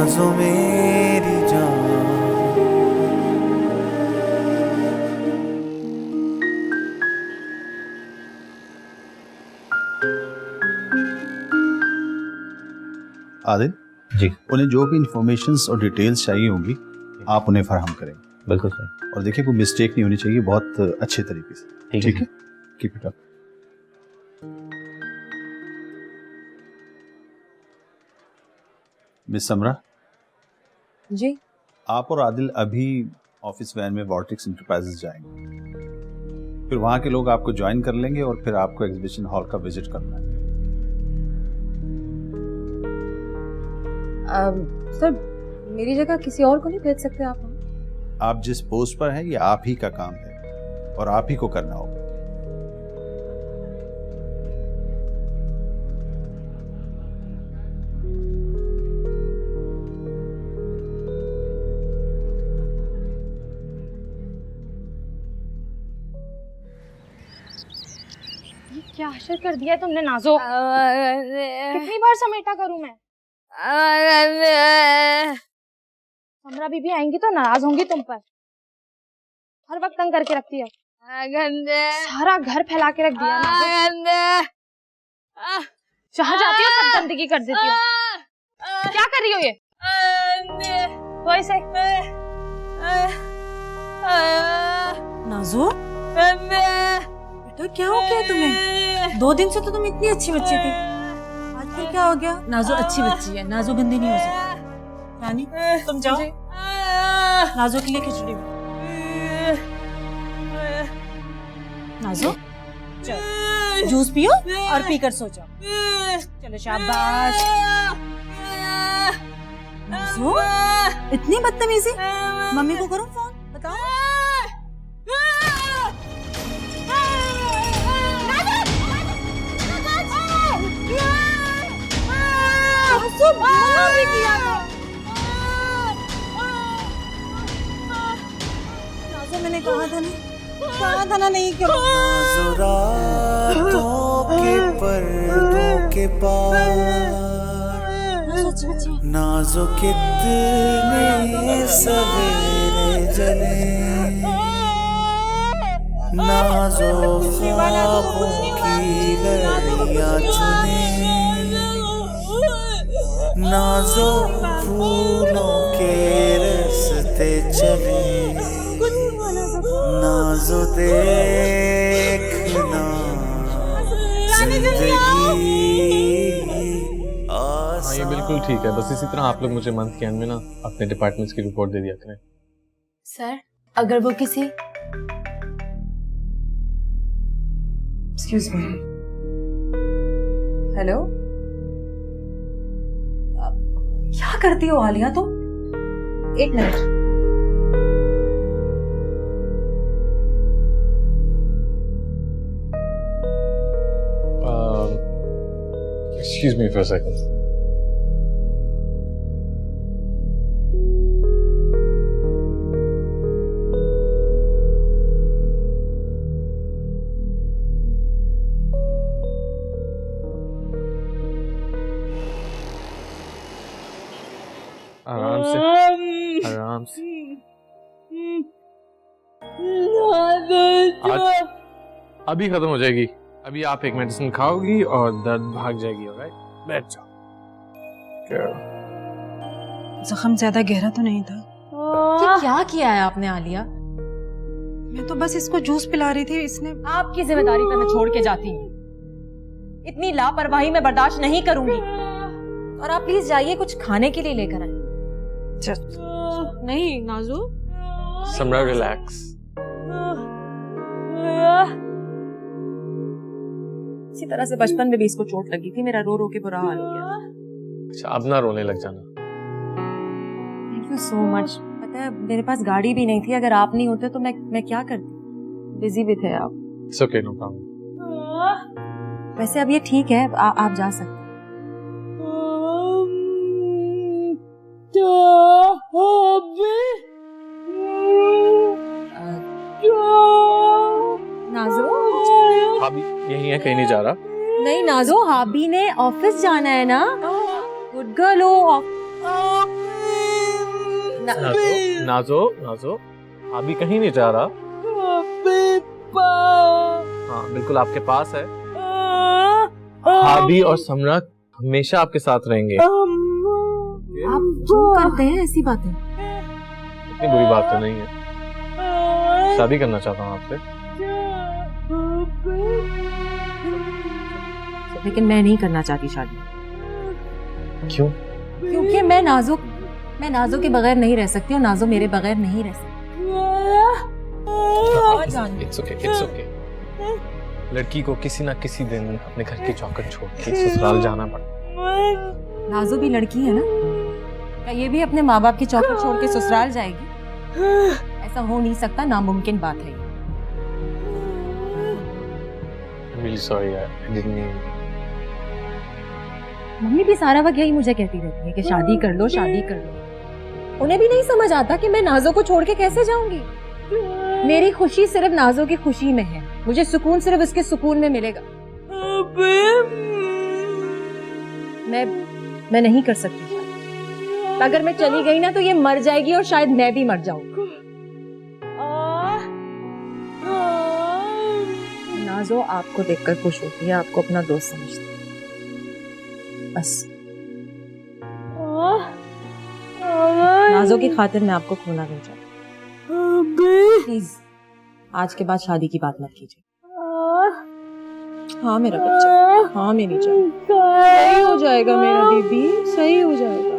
नाज़ो मेरी जान। आदिल जी, उन्हें जो भी इंफॉर्मेशंस और डिटेल्स चाहिए होंगी आप उन्हें फराहम करेंगे। बिल्कुल सर। और देखिए कोई मिस्टेक नहीं होनी चाहिए, बहुत अच्छे तरीके से। ठीक है, कीप इट अप। मिस समरा जी, आप और आदिल अभी ऑफिस वैन में वॉर्टेक्स इंटरप्राइजेस जाएंगे, फिर वहां के लोग आपको ज्वाइन कर लेंगे और फिर आपको एग्जीबिशन हॉल का विजिट करना है। सर मेरी जगह किसी और को नहीं भेज सकते आप? आप जिस पोस्ट पर हैं ये आप ही का काम है और आप ही को करना होगा। क्या हशर कर दिया है तुमने नाज़ो। कितनी बार समेटा करूं मैं? समरा बीबी आएंगी तो नाराज होंगी तुम पर। हर वक्त तंग करके रखती है, सारा घर फैला के रख दिया नाज़ो। जहाँ जाती हो सब गंदगी कर देती हो। क्या कर रही हो ये? तो ऐसे नाज़ो बेटा क्या हो गया तुम्हें? 2 दिन से तो तुम इतनी अच्छी बच्ची थी, आज फिर क्या हो गया? नाज़ो अच्छी बच्ची है, नाज़ो गंदी नहीं हो सकती। रानी तुम जाओ, नाज़ो के लिए खिचड़ी बनाओ। नाज़ो चलो जूस पियो और पीकर सो जाओ। चलो शाबाश। नाज़ो इतनी बदतमीजी, मम्मी को करूं फोन, बताओ। नाज़ो मैंने कहा था ना नहीं क्यों? नाज़ो रातों के पर्दों के पार, नाज़ो कितने सवेरे जले, नाज़ो ख्वाबों की लड़ियाँ चुने, नाज़ो फूलों के रास्ते चले, नाज़ो देखना जिंदगी हाँ ये बिल्कुल ठीक है, बस इसी तरह आप लोग मुझे मंथ के एंड में ना अपने डिपार्टमेंट्स की रिपोर्ट दे दिया करें। सर अगर वो किसी एक्सक्यूज मी, हेलो, क्या करती हो आलिया तुम? 1 minute. Excuse me for a second. आराम से, आराम से। आज अभी खत्म हो जाएगी। अभी आप एक मेडिसिन खाओगी और दर्द भाग जाएगी। ऑलराइट, बैठ जाओ। जख्म ज्यादा गहरा तो नहीं था। ये क्या किया है आपने आलिया? मैं तो बस इसको जूस पिला रही थी, इसने। आपकी जिम्मेदारी पे मैं छोड़ के जाती हूँ। इतनी लापरवाही मैं बर्दाश्त नहीं करूंगी। और आप प्लीज जाइए, कुछ खाने के लिए लेकर आए। नहीं नाज़ो, समरा रिलैक्स। इसी तरह से बचपन में भी इसको चोट लगी थी, मेरा रो रो के बुरा हाल हो गया। अच्छा अब ना रोने लग जाना। Thank you so much. पता है मेरे पास गाड़ी भी नहीं थी, अगर आप नहीं होते तो मैं क्या करती? बिजी भी थे आप। It's okay, no problem. वैसे अब ये ठीक है, आप जा सकते। नाज़ो अभी यही है, कहीं नहीं जा रहा। नहीं नाज़ो, हाबी ने ऑफिस जाना है ना। गुड गर्ल हो। नाजो नाजो अभी कहीं नहीं जा रहा। हाँ बिल्कुल आपके पास है। भाभी और समरा हमेशा आपके साथ रहेंगे। आप क्यों करते हैं ऐसी बातें? इतनी बुरी बात तो नहीं है। शादी करना चाहता हूँ आपसे। लेकिन मैं नहीं करना चाहती शादी। क्यों? क्योंकि मैं नाजो के बगैर नहीं रह सकती और नाजो मेरे बगैर नहीं रह सकती। It's okay, it's okay। लड़की को किसी ना किसी दिन अपने घर की चौखट छोड़ के ससुराल जाना पड़ता। नाजो भी लड़की है ना, क्या ये भी अपने माँ बाप की चौखट छोड़ के ससुराल जाएगी? ऐसा हो नहीं सकता, नामुमकिन बात है। I'm really sorry, I didn't mean। Mummy भी सारा वक्त यही मुझे कहती रहती है कि शादी कर लो, शादी कर लो। उन्हें भी नहीं समझ आता कि मैं नाजो को छोड़ के कैसे जाऊंगी। मेरी खुशी सिर्फ नाजो की खुशी में है, मुझे सुकून सिर्फ उसके सुकून में मिलेगा। मैं नहीं कर सकती शादी। अगर मैं चली गई ना तो ये मर जाएगी और शायद मैं भी मर जाऊंगी। नाजो आपको देखकर खुश होती है, आपको अपना दोस्त समझती है, बस। नाजो की खातिर मैं आपको खोना नहीं चाहती। प्लीज आज के बाद शादी की बात मत कीजिए। हाँ मेरा बच्चा, हाँ मेरी जान, सही हो जाएगा मेरा बेबी, सही हो जाएगा।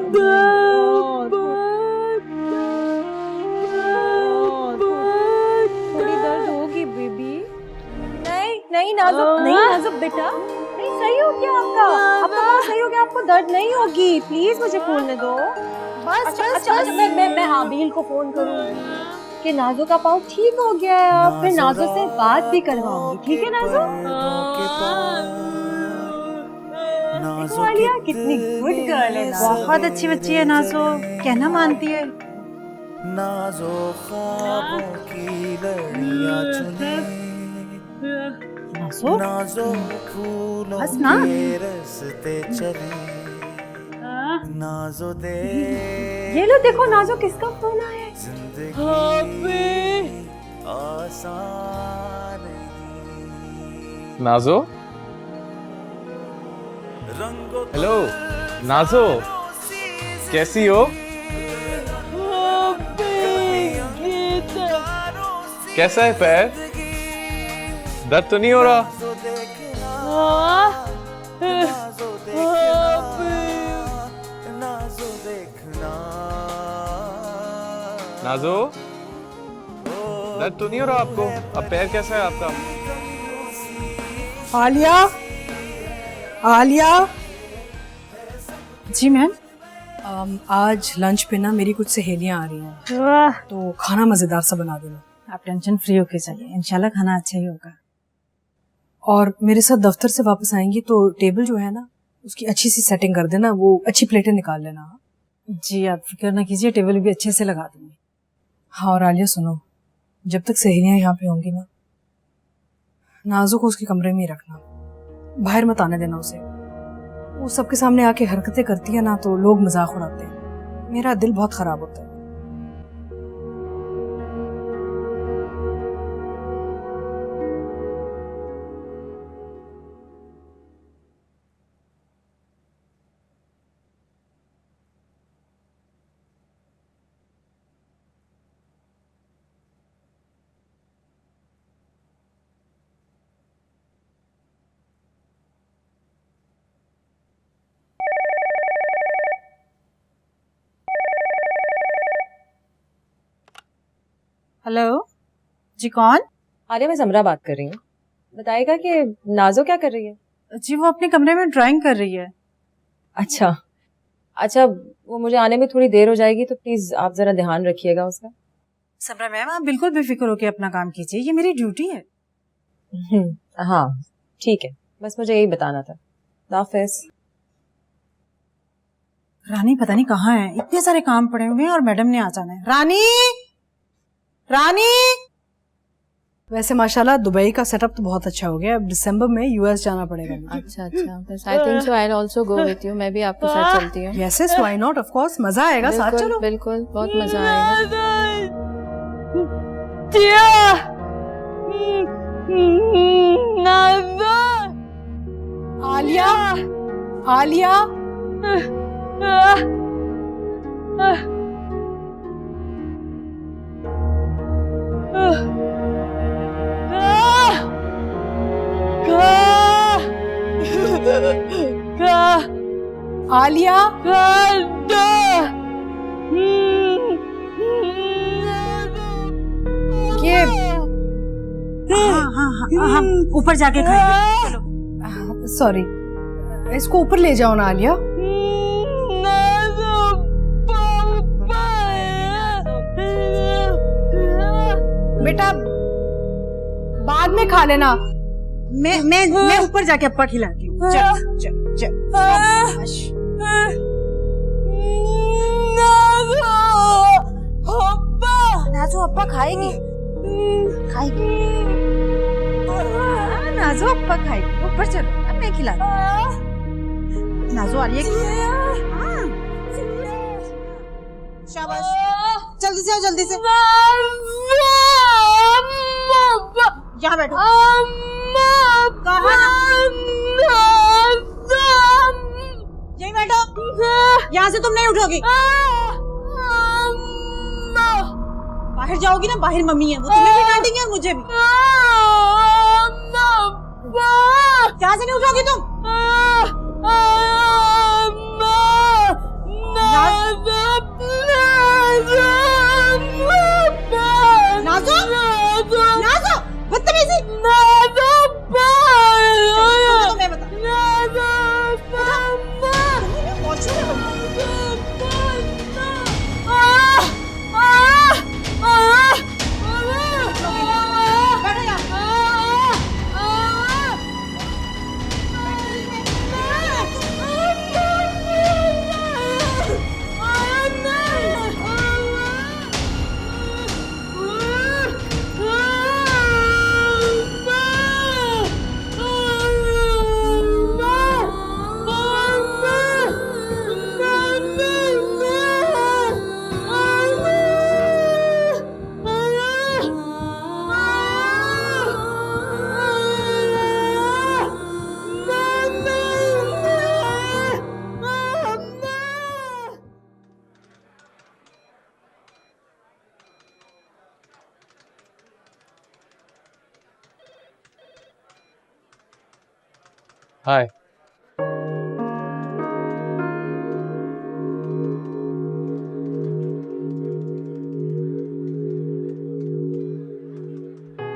थोड़ी दर्द होगी बेबी। नहीं नाजुक बेटा, नहीं सही हो गया आपका सही हो गया, आपको दर्द नहीं होगी। प्लीज मुझे खोलने दो। अच्छा, मैं आबिल को फोन करूंगी कि नाजो का पाँव ठीक हो गया है, आप फिर नाजो से बात भी करवाऊंगी, ठीक है नाजो? आलिया कितनी गुड गर्ल है, बहुत अच्छी बच्ची है नाजो, कहना मानती है। नाजो ख्वाबों की लड़ियां चुने, नाजो फूलों के रास्ते चले, नाजो दे। ये लो देखो नाजो किसका फोन आया है। जिंदगी आसान नहीं। नाजो, हेलो नाजो, कैसी हो? कैसा है पैर? दर्द तो नहीं हो रहा? नाजो, दर्द तो नहीं हो रहा आपको? अब पैर कैसा है आपका? आलिया जी मैम, आज लंच पे ना मेरी कुछ सहेलियां आ रही हैं, तो खाना मजेदार सा बना देना। आप टेंशन फ्री होके जाइए, इंशाल्लाह खाना अच्छा ही होगा। और मेरे साथ दफ्तर से वापस आएंगी तो टेबल जो है ना उसकी अच्छी सी सेटिंग कर देना, वो अच्छी प्लेटें निकाल लेना। जी आप फिक्र ना कीजिए, टेबल भी अच्छे से लगा दूंगी। हाँ और आलिया सुनो, जब तक सहेलियां यहाँ पे होंगी ना, नाजो को उसके कमरे में ही रखना, बाहर मत आने देना उसे। वो सबके सामने आके हरकतें करती है ना तो लोग मजाक उड़ाते हैं, मेरा दिल बहुत खराब होता है। हेलो जी, कौन? आलिया मैं समरा बात कर रही हूँ। बताएगा कि नाजो क्या कर रही है? जी वो अपने कमरे में ड्राइंग कर रही है। अच्छा, वो मुझे आने में थोड़ी देर हो जाएगी, तो प्लीज आप जरा ध्यान रखिएगा उसका। समरा मैम आप बिल्कुल बेफिक्र होकर अपना काम कीजिए, ये मेरी ड्यूटी है। हाँ ठीक है, बस मुझे यही बताना था। हाफिज। रानी पता नहीं कहाँ है, इतने सारे काम पड़े हुए हैं और मैडम ने आ जाना है। रानी, वैसे माशाल्लाह दुबई का सेटअप तो बहुत अच्छा हो गया। अब दिसंबर में यूएस जाना पड़ेगा मुझे। अच्छा अच्छा, I think so I will also go with you. मैं भी आपके साथ चलती हूँ। Yes yes, why not, of course, मजा आएगा, साथ चलो। बिल्कुल, बहुत मजा आएगा। आलिया, आलिया, आलिया, ये हम ऊपर जाके खाएंगे। चलो। सॉरी, इसको ऊपर ले जाओ ना आलिया। बेटा बाद में खा लेना। मैं ऊपर जाके अप्पा खिलाती हूँ। चल चल चल। नाजो अप्पा खाएगी, खाएगी। नाजो अप्पा खाएगी। ऊपर चलो, अब मैं खिलाती हूँ। नाजो आलिया की। शाबाश, जल्दी से आओ, जल्दी से। यहाँ बैठो। यहीं बैठो। यहाँ से तुम नहीं उठोगी। बाहर जाओगी ना, बाहर मम्मी है, वो तुम्हें भी डांटेंगे और मुझे भी। यहाँ से नहीं उठोगी तुम। नाज़ो, नाज़ो, बदतमीजी। मैं बता। हाय।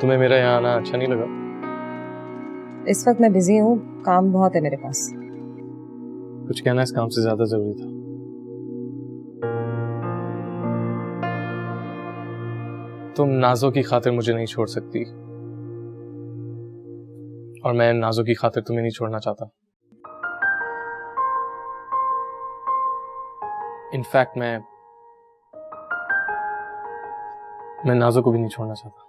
तुम्हें मेरा यहाँ आना अच्छा नहीं लगा? इस वक्त मैं बिजी हूँ, काम बहुत है मेरे पास। कुछ कहना इस काम से ज्यादा जरूरी था। तुम नाज़ो की खातिर मुझे नहीं छोड़ सकती और मैं नाज़ो की खातिर तुम्हें नहीं छोड़ना चाहता। इनफैक्ट मैं नाज़ो को भी नहीं छोड़ना चाहता।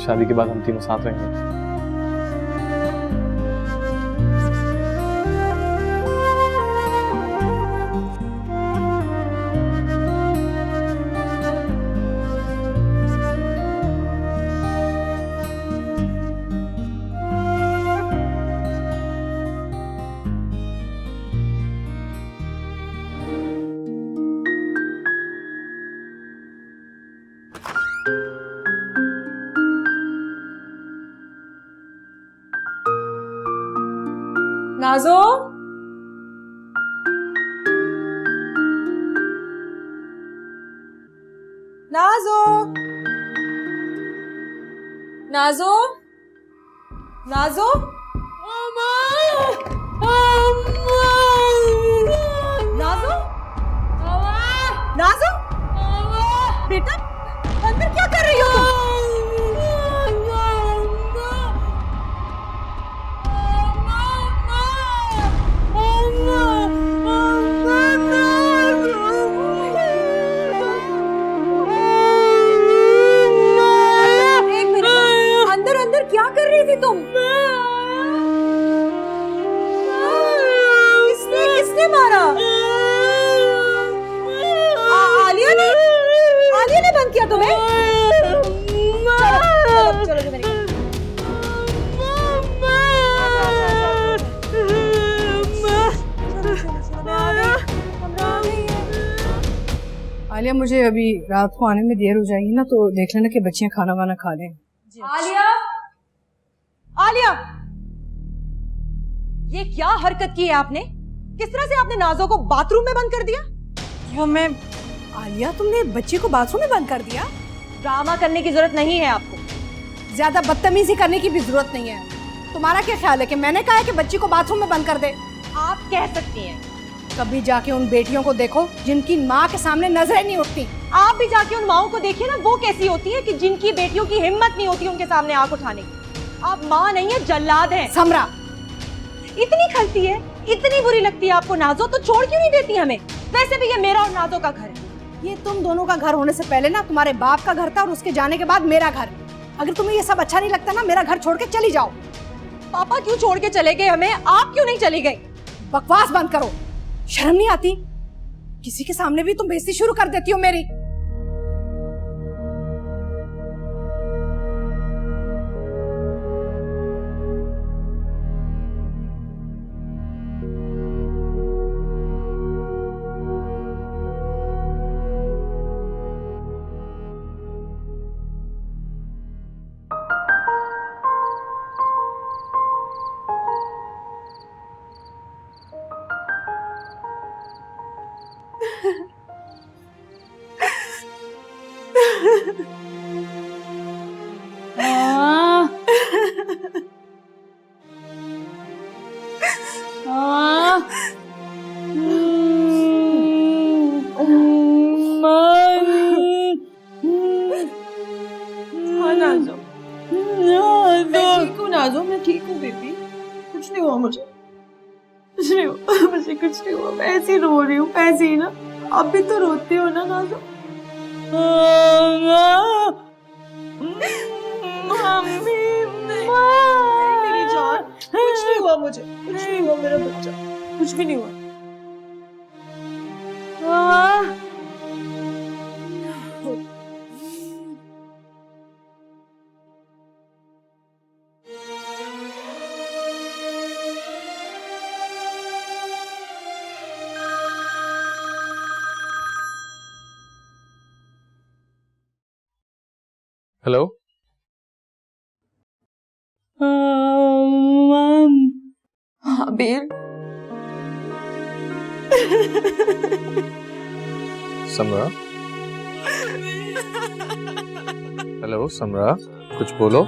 शादी के बाद हम तीनों साथ रहेंगे। नाज़ो, नाज़ो, नाज़ो, नाज़ो, नाज़ो, नाज़ो, बेटा अंदर क्या कर रही हो तुम? आलिया, मुझे अभी रात को आने में देर हो जाएगी ना, तो देख लेना कि बच्चियां खाना वाना खा लें। आलिया, आलिया, ये क्या हरकत की है आपने? किस तरह से आपने नाज़ो को बाथरूम में बंद कर दिया? क्यों मैं आलिया, तुमने बच्ची को बाथरूम में बंद कर दिया? ड्रामा करने की जरूरत नहीं है आपको। ज्यादा बदतमीजी करने की भी जरूरत नहीं है। तुम्हारा क्या ख्याल है कि मैंने कहा है कि बच्ची को बाथरूम में बंद कर दे? आप कह सकती हैं। कभी जाके उन बेटियों को देखो जिनकी माँ के सामने नजरें नहीं उठती। आप भी जाके उन माओं को देखिए ना, वो कैसी होती है कि जिनकी बेटियों की हिम्मत नहीं होती उनके सामने आंख उठाने की। आप माँ नहीं है, जल्लाद हैं। समरा, इतनी खलती है, इतनी बुरी लगती है आपको नाज़ो, तो छोड़ क्यों नहीं देती हमें? वैसे भी ये मेरा और नाज़ो का घर है। ये तुम दोनों का घर होने से पहले ना तुम्हारे बाप का घर था, और उसके जाने के बाद मेरा घर। अगर तुम्हें ये सब अच्छा नहीं लगता ना, मेरा घर छोड़ के चली जाओ। पापा क्यों छोड़ के चले गए हमें? आप क्यों नहीं चली गई? बकवास बंद करो, शर्म नहीं आती? किसी के सामने भी तुम बेइज्जती शुरू कर देती हो मेरी। नाज़ो, मैं ठीक हूँ बेबी, कुछ नहीं हुआ मुझे, कुछ नहीं हुआ मुझे, कुछ नहीं हुआ। मैं ऐसे ही रो रही हूँ, ऐसे ही ना। आप भी तो रोते हो ना नाज़ो? मम्मी, मेरी जान, कुछ नहीं हुआ मुझे, कुछ नहीं हुआ मेरा बच्चा, कुछ भी नहीं हुआ। हेलो। आबिर, समरा। हेलो समरा, कुछ बोलो।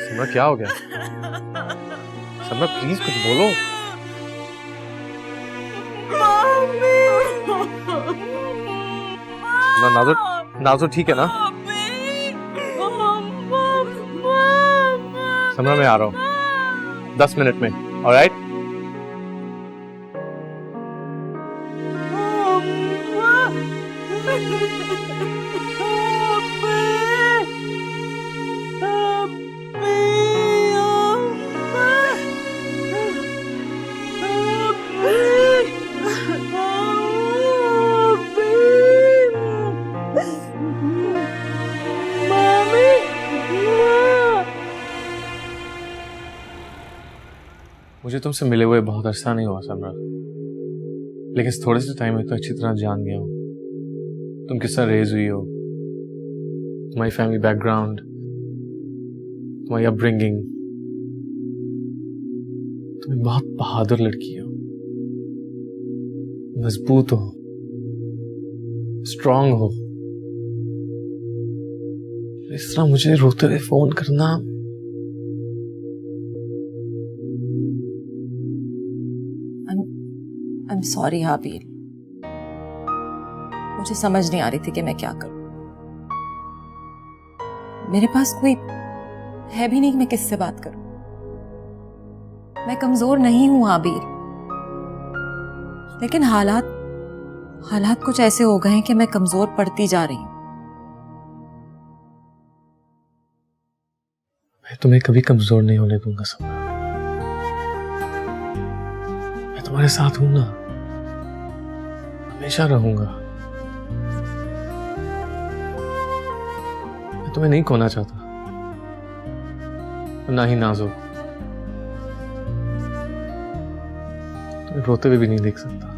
समरा क्या हो गया? समरा प्लीज कुछ बोलो। नाज़ो, नाज़ो ठीक है ना? समरा मैं आ रहा हूँ 10 मिनट में, ऑलराइट? मुझे तुमसे मिले हुए बहुत अरसा नहीं हुआ समरा, लेकिन इस थोड़े से टाइम में तो अच्छी तरह जान गया हूँ तुम किस तरह रेज हुई हो, तुम्हारी फैमिली बैकग्राउंड, तुम्हारी अपब्रिंगिंग। तुम एक बहुत बहादुर लड़की हो, मजबूत हो, स्ट्रांग हो। इस तरह मुझे रोते हुए फोन करना I'm sorry हाबिल, मुझे समझ नहीं आ रही थी कि मैं क्या करूं। मेरे पास कोई है भी नहीं कि मैं किससे बात करूं। मैं कमजोर नहीं हूं हाबिल, लेकिन हालात कुछ ऐसे हो गए हैं कि मैं कमजोर पड़ती जा रही हूं। मैं तुम्हें कभी कमजोर नहीं होने दूंगा समरा। मैं तुम्हारे साथ हूं ना, हमेशा रहूंगा। मैं तुम्हें नहीं खोना चाहता, ना ही नाज़ो। रोते हुए भी नहीं देख सकता।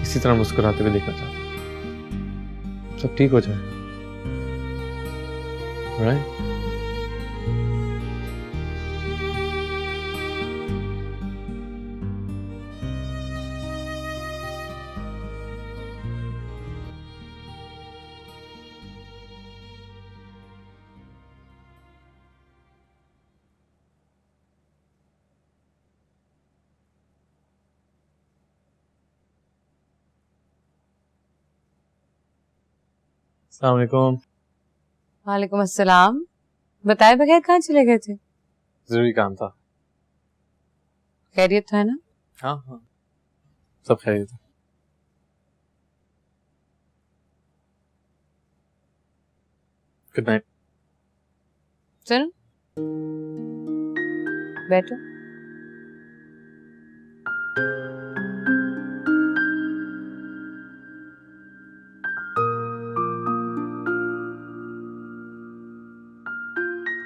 इसी तरह मुस्कुराते हुए देखना चाहता हूं। सब ठीक हो जाए, राइट? अस्सलाम वालेकुम। वालेकुम अस्सलाम। बताए बगैर कहाँ चले गए थे? जरूरी काम था। खैरियत है ना? हाँ हाँ, सब खैरियत है। Good night. चलो बैठो।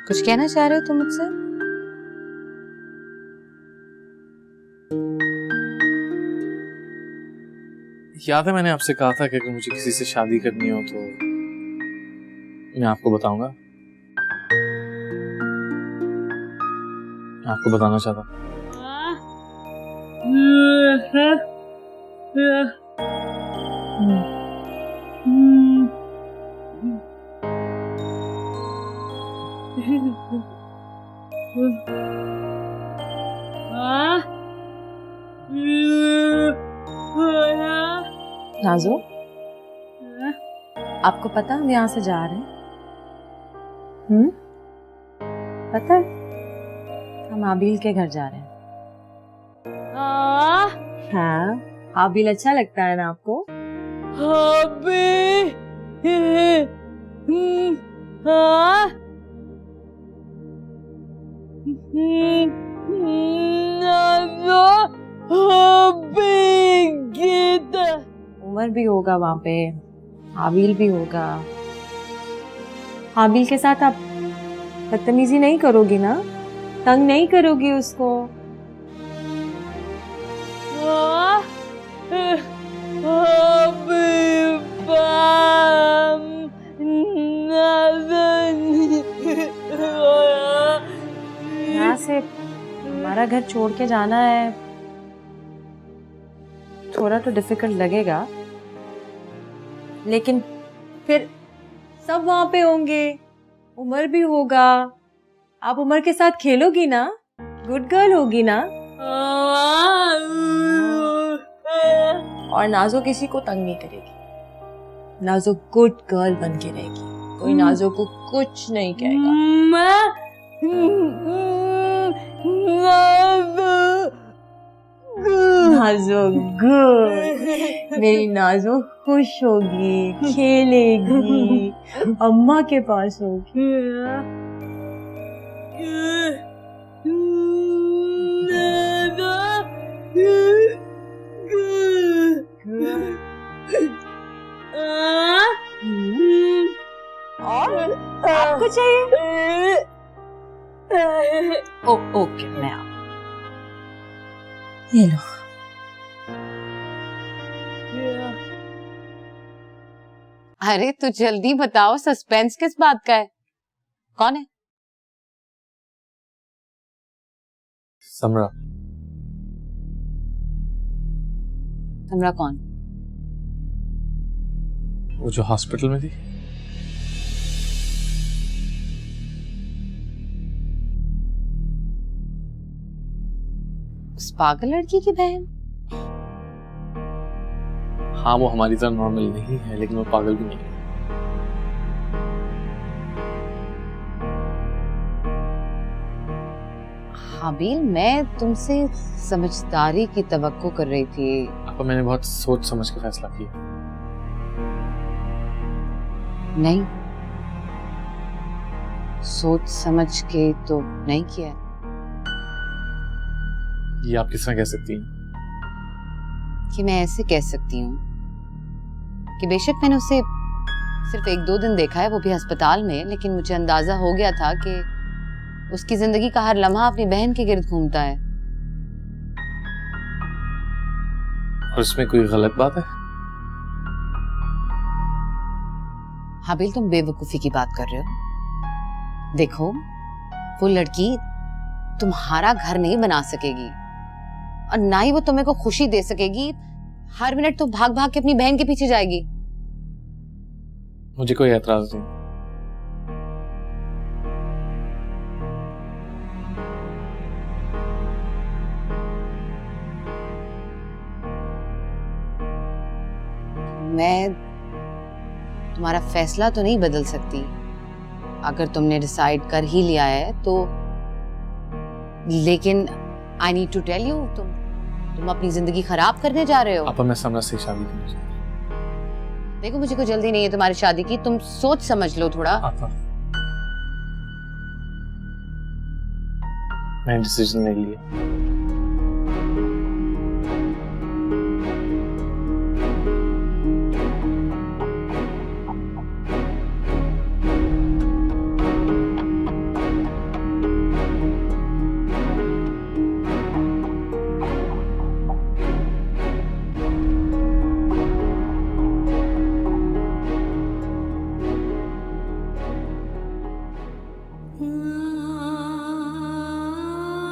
कुछ कहना चाह रहे हो तुम मुझसे? याद है मैंने आपसे कहा था कि अगर मुझे किसी से शादी करनी हो तो मैं आपको बताऊंगा। आपको बताना चाहता। नाज़ो, आपको पता हम यहाँ से जा रहे हैं? पता है? हम हाबिल के घर जा रहे हैं। हाँ, हाबिल अच्छा लगता है ना आपको? हाबिल, हाँ, नाज़ो, हाबिल गीता। उमर भी होगा वहाँ पे, हाबिल भी होगा। हाबिल के साथ आप बदतमीजी नहीं करोगी ना? तंग नहीं करोगी उसको? यहाँ से हमारा घर छोड़ के जाना है, थोड़ा तो डिफिकल्ट लगेगा, लेकिन फिर सब वहां पे होंगे, उमर भी होगा। आप उमर के साथ खेलोगी ना? गुड गर्ल होगी ना? और नाज़ो किसी को तंग नहीं करेगी। नाज़ो गुड गर्ल बन के रहेगी, कोई नाज़ो को कुछ नहीं कहेगा। नाज़ो गुड, मेरी नाज़ो खुश होगी, खेलेगी, अम्मा के पास होगी। और आपको चाहिए? ओके, मैं आप ये लो। अरे तो जल्दी बताओ, सस्पेंस किस बात का है? कौन है? समरा। समरा कौन? वो जो हॉस्पिटल में थी। उस पागल लड़की की बहन? हाँ, वो हमारी तरह नॉर्मल नहीं है, लेकिन वो पागल भी नहीं है। हाबिल, मैं तुमसे समझदारी की तवक्को कर रही थी। आपको मैंने बहुत सोच समझ के फैसला किया। नहीं, सोच समझ के तो नहीं किया। ये आप किस तरह कह सकती हैं? कि मैं ऐसे कह सकती हूँ कि बेशक मैंने उसे सिर्फ 1-2 दिन देखा है, वो भी अस्पताल में, लेकिन मुझे अंदाजा हो गया था कि उसकी जिंदगी का हर लम्हा अपनी बहन के गिर्द घूमता है। और इसमें कोई गलत बात है? हाबिल, तुम बेवकूफी की बात कर रहे हो। देखो, वो लड़की तुम्हारा घर नहीं बना सकेगी और ना ही वो तुम्हें को खुशी दे सकेगी। हर मिनट तो भाग भाग के अपनी बहन के पीछे जाएगी। मुझे कोई एतराज नहीं। मैं तुम्हारा फैसला तो नहीं बदल सकती। अगर तुमने डिसाइड कर ही लिया है तो, लेकिन I need to tell you, तुम अपनी जिंदगी खराब करने जा रहे हो। आपा, मैं समरा से शादी करना चाहता हूं। देखो, मुझे कोई जल्दी नहीं है तुम्हारी शादी की, तुम सोच समझ लो थोड़ा। आपा, मैंने डिसीजन ले लिया।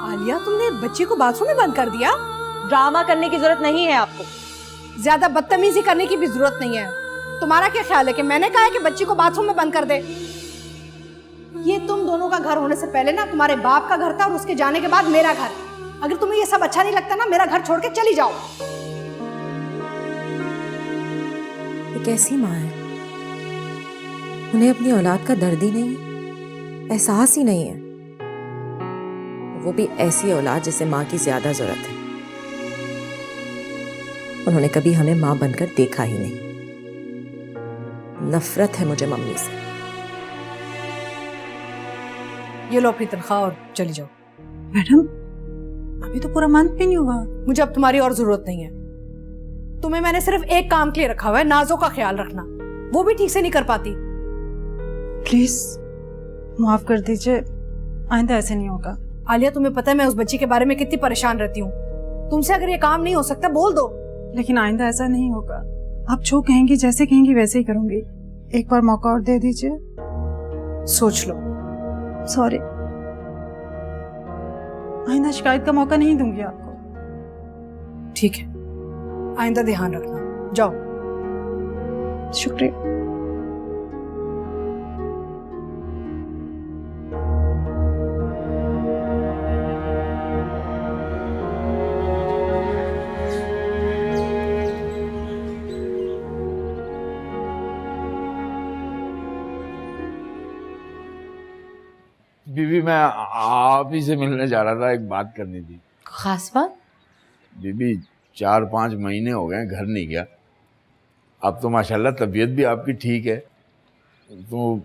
आलिया, तुमने बच्ची को बाथरूम में बंद कर दिया? ड्रामा करने की जरूरत नहीं है आपको। ज्यादा बदतमीजी करने की भी जरूरत नहीं है। तुम्हारा क्या ख्याल है कि मैंने कहा है कि बच्ची को बाथरूम में बंद कर दे? ये तुम दोनों का घर होने से पहले ना तुम्हारे बाप का घर था और उसके जाने के बाद मेरा घर। अगर तुम्हें ये सब अच्छा नहीं लगता ना, मेरा घर छोड़ के चली जाओ। एक ऐसी माँ है, उन्हें अपनी औलाद का दर्द ही नहीं है, एहसास ही नहीं है। वो भी ऐसी औलाद जिसे माँ की ज्यादा जरूरत है। उन्होंने कभी हमें माँ बनकर देखा ही नहीं। नफरत है मुझे मम्मी से। ये लो अपनी तनख्वाह और चली जाओ। मैडम, अभी तो पूरा मंथ भी नहीं हुआ। मुझे अब तुम्हारी और जरूरत नहीं है। तुम्हें मैंने सिर्फ एक काम के लिए रखा हुआ है, नाजों का ख्याल रखना। वो भी ठीक से नहीं कर पाती। प्लीज माफ कर दीजिए, आइंदा ऐसे नहीं होगा। आलिया, तुम्हें पता है मैं उस बच्ची के बारे में कितनी परेशान रहती हूँ। तुमसे अगर ये काम नहीं हो सकता बोल दो। लेकिन आइंदा ऐसा नहीं होगा। आप जो कहेंगी, जैसे कहेंगी वैसे ही करूंगी। एक बार मौका और दे दीजिए। सोच लो। सॉरी, आइंदा शिकायत का मौका नहीं दूंगी आपको। ठीक है, आइंदा ध्यान रखना। जाओ। शुक्रिया। बीबी, मैं आप ही से मिलने जा रहा था, एक बात करनी थी। खास बात? बीबी, 4-5 महीने हो गए घर नहीं गया। अब तो माशाल्लाह तबीयत भी आपकी ठीक है, तो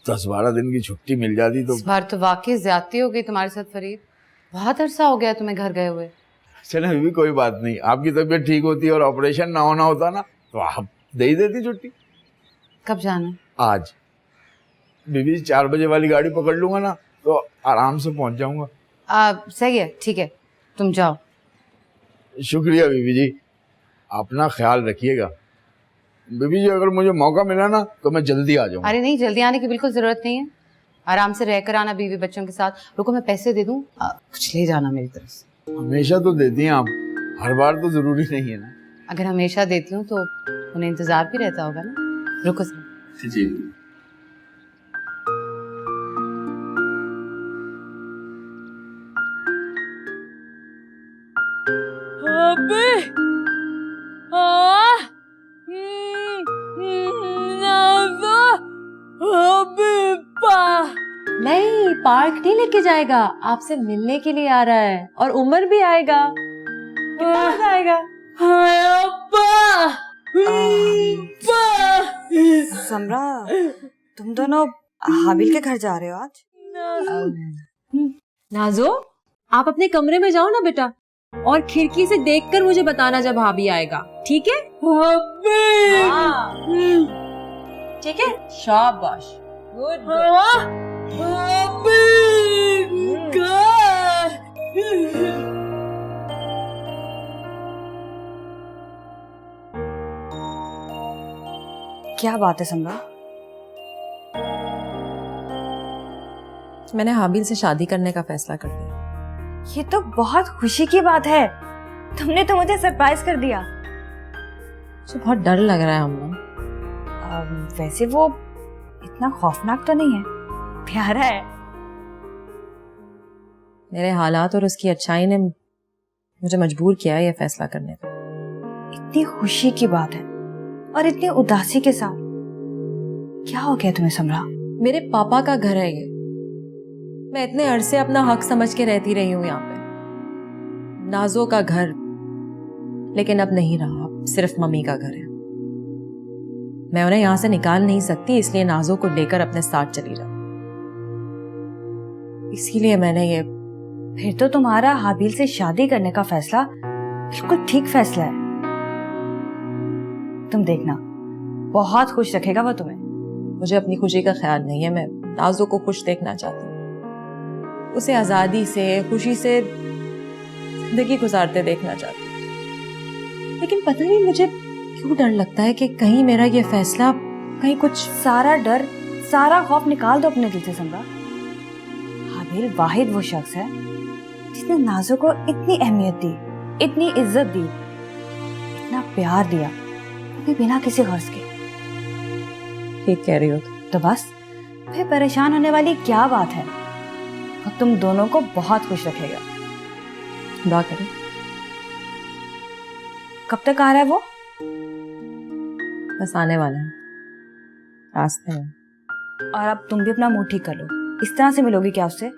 10-12 दिन की छुट्टी मिल जाती तो। इस बार तो वाकई ज्यादती हो गई तुम्हारे साथ फरीद। बहुत अरसा हो गया तुम्हें घर गए हुए। चले बीबी, कोई बात नहीं। आपकी तबीयत ठीक होती और ऑपरेशन ना होना होता ना तो आप दे ही देती छुट्टी। कब जाना? आज बीबी 4 बजे वाली गाड़ी पकड़ लूंगा ना तो आराम से पहुंच जाऊंगा। सही है, ठीक है, तुम जाओ। शुक्रिया बीबी जी, अपना ख्याल रखिएगा। बीबी जी, अगर मुझे मौका मिला ना तो मैं जल्दी आ जाऊंगा। अरे नहीं, जल्दी आने की बिल्कुल जरूरत नहीं है। आराम से रहकर आना बीवी बच्चों के साथ। रुको, मैं पैसे दे दूं, कुछ ले जाना मेरी तरफ से। हमेशा तो देती हैं आप, हर बार तो जरूरी नहीं है ना। अगर हमेशा देती हूँ तो उन्हें इंतजार भी रहता होगा ना। रुको जी। अबे नाज़ो, अबे नहीं, पार्क नहीं लेके जाएगा, आपसे मिलने के लिए आ रहा है। और उमर भी आएगा। कितना मजा आएगा। समरा, तुम दोनों हाबिल के घर जा रहे हो आज? नाजो, आप अपने कमरे में जाओ ना बेटा, और खिड़की से देखकर मुझे बताना जब भाभी आएगा, ठीक है? हाँ। ठीक है, शाबाश, गुड। क्या बात है समरा? मैंने हाबिल से शादी करने का फैसला कर दिया। ये तो बहुत खुशी की बात है। तुमने तो मुझे सरप्राइज कर दिया। मुझे बहुत डर लग रहा है अम्मा। वैसे वो इतना खौफनाक तो नहीं है, प्यारा है। मेरे हालात और उसकी अच्छाई ने मुझे मजबूर किया है ये फैसला करने पर। इतनी खुशी की बात है और इतनी उदासी के साथ। क्या हो गया तुम्हें समरा? मेरे पापा का घर है ये। मैं इतने अरसे अपना हक समझ के रहती रही हूँ यहाँ पे। नाजो का घर, लेकिन अब नहीं रहा, अब सिर्फ मम्मी का घर है। मैं उन्हें यहाँ से निकाल नहीं सकती, इसलिए नाजो को लेकर अपने साथ चली जाऊँ। इसीलिए मैंने ये। फिर तो तुम्हारा हाबिल से शादी करने का फैसला बिल्कुल ठीक फैसला है। तुम देखना, बहुत खुश रखेगा वो तुम्हें। मुझे अपनी खुशी का ख्याल नहीं है, मैं नाजो को खुश देखना चाहती हूँ। उसे आजादी से, खुशी से जिंदगी गुजारते देखना चाहती हूँ। लेकिन पता नहीं मुझे क्यों डर लगता है कि कहीं मेरा ये फैसला, कहीं कुछ। सारा डर, सारा खौफ निकाल दो अपने दिल से समरा। हाबिल वाहिद वो शख्स है जिसने नाजो को इतनी अहमियत दी, इतनी इज्जत दी, इतना प्यार दिया, वो भी बिना किसी गर्ज के। ठीक कह रही हो तो बस फिर परेशान होने वाली क्या बात है? वो तुम दोनों को बहुत खुश रखेगा। दुआ करें। कब तक आ रहा है वो? बस आने वाला है, रास्ते में। और अब तुम भी अपना मुंह ठीक कर लो। इस तरह से मिलोगी क्या उससे?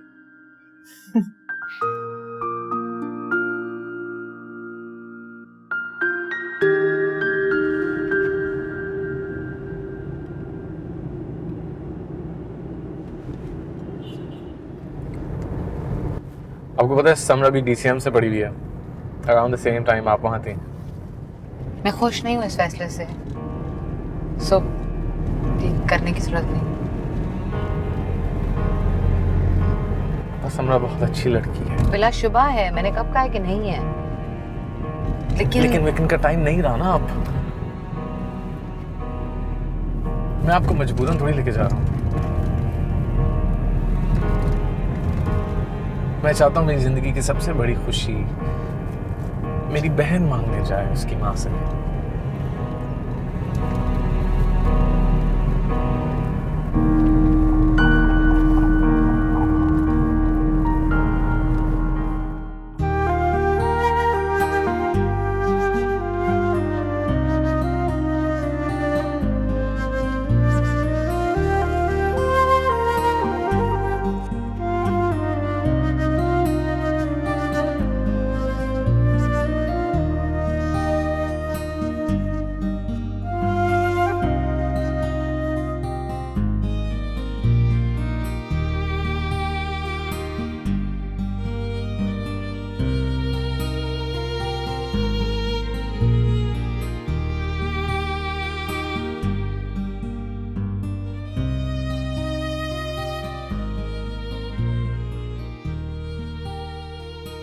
आपको पता है समरा भी DCM से पड़ी हुई है। अराउंड द सेम टाइम आप वहाँ थी। मैं खुश नहीं हूँ इस फैसले से, सो करने की जरूरत नहीं। समरा बहुत अच्छी लड़की है। बिला शुबा है, मैंने कब कहा है कि नहीं है। लेकिन वीकेंड का टाइम नहीं रहा ना अब। मैं आपको मजबूरन थोड़ी लेके जा रहा हूँ। मैं चाहता हूँ मेरी जिंदगी की सबसे बड़ी खुशी मेरी बहन मांगने जाए उसकी माँ से।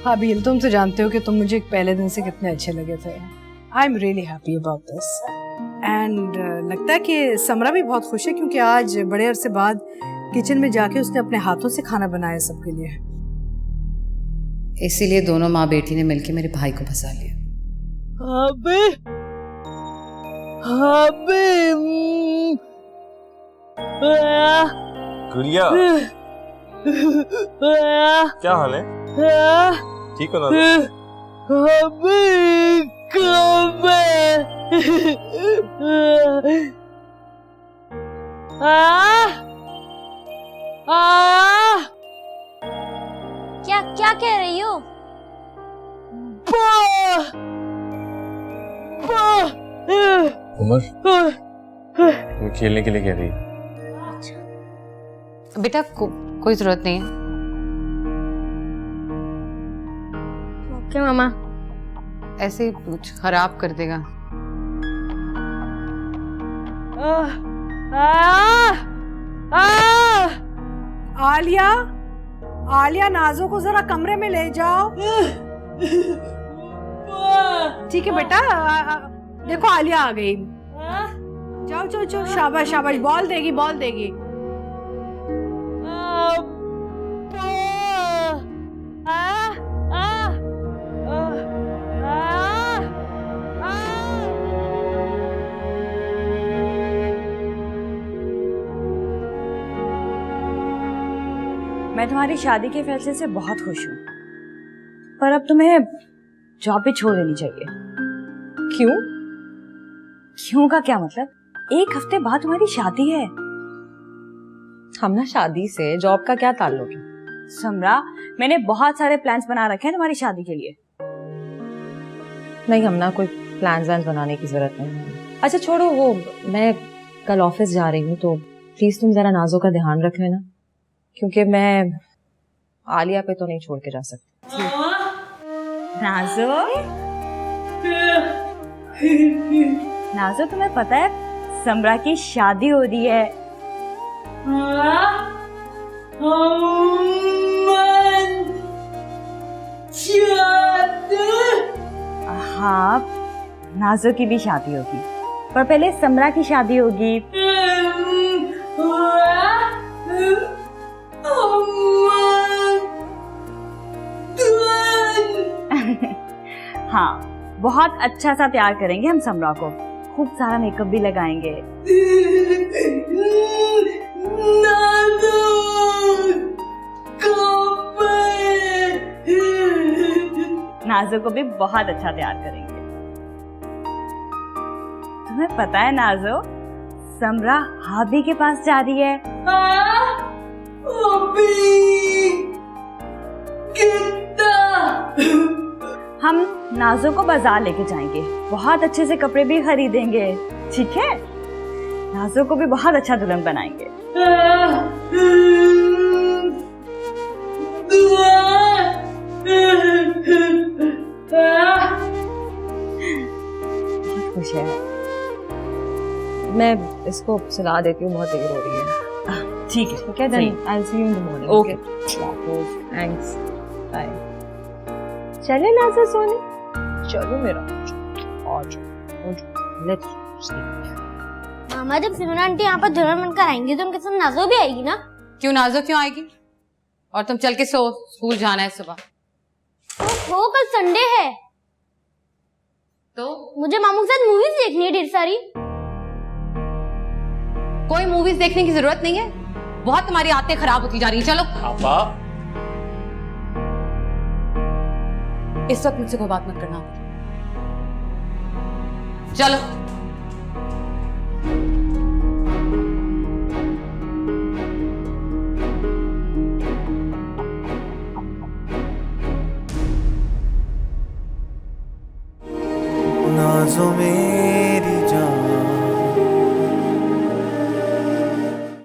हाबिल, तुम तो जानते हो कि तुम मुझे पहले दिन से कितने अच्छे लगे थे। I am really happy about this and लगता है कि समरा भी बहुत खुश है क्योंकि आज बड़े अरसे बाद किचन में जाके उसने अपने हाथों से खाना बनाया सबके लिए। इसीलिए दोनों माँ बेटी ने मिलकर मेरे भाई को फंसा लिया। गुड़िया, क्या हाल है? ठीक हो ना? क्या क्या कह रही हो? उमर, मैं खेलने के लिए कह रही है। बेटा कोई जरूरत नहीं है। ओके मामा। ऐसे ही कुछ खराब कर देगा। आलिया, आलिया, नाजो को जरा कमरे में ले जाओ। ठीक है बेटा, देखो आलिया आ गई। जाओ जाओ जाओ, शाबाश शाबाश, बॉल देगी बॉल देगी। मैं तुम्हारी शादी के फैसले से बहुत खुश हूँ, पर अब तुम्हें जॉब भी छोड़ देनी चाहिए। क्यों? क्यों का क्या मतलब? एक हफ्ते बाद तुम्हारी शादी है। हम ना शादी से जॉब का क्या ताल्लुक है? समरा, मैंने बहुत सारे प्लान्स बना रखे हैं तुम्हारी शादी के लिए। नहीं, हम ना कोई प्लान्स वैन बनाने की जरूरत नहीं है। अच्छा छोड़ो वो, मैं कल ऑफिस जा रही हूँ, तो प्लीज तुम जरा नाजो का ध्यान रख लेना, क्योंकि मैं आलिया पे तो नहीं छोड़ के जा सकती। नाजो, नाजो तुम्हें पता है समरा की शादी हो रही है। हाँ, नाजो की भी शादी होगी, पर पहले समरा की शादी होगी। हाँ, बहुत अच्छा सा तैयार करेंगे हम समरा को, खूब सारा मेकअप भी लगाएंगे। नाजो को भी बहुत अच्छा तैयार करेंगे। तुम्हें पता है नाजो, समरा हाबी के पास जा रही है। हम नाजो को बाजार लेके जाएंगे, बहुत अच्छे से कपड़े भी खरीदेंगे, ठीक है? नाजो को भी बहुत अच्छा दुल्हन बनाएंगे। बहुत खुश है। मैं इसको सुला देती हूँ, बहुत देर हो रही है। ठीक है, ठीक है, then I will see you in the morning. Okay, thanks, bye. चले नाज़ा सोने? चलो मेरा, आज लेट्स स्लीप। मामा, जब सिमरन आंटी यहाँ पर दुल्हन बनकर आएंगी तो उनके साथ नाजो भी आएगी ना? क्यों नाजो क्यों आएगी? और तुम चल के सो, स्कूल जाना है सुबह। वो कल संडे है तो मुझे मामू के साथ मूवीज देखनी है ढेर सारी। कोई मूवीज देखने की जरूरत नहीं है, बहुत तुम्हारी आदतें खराब होती जा रही हैं। चलो पापा, इस वक्त मुझसे कोई बात मत करना। चलो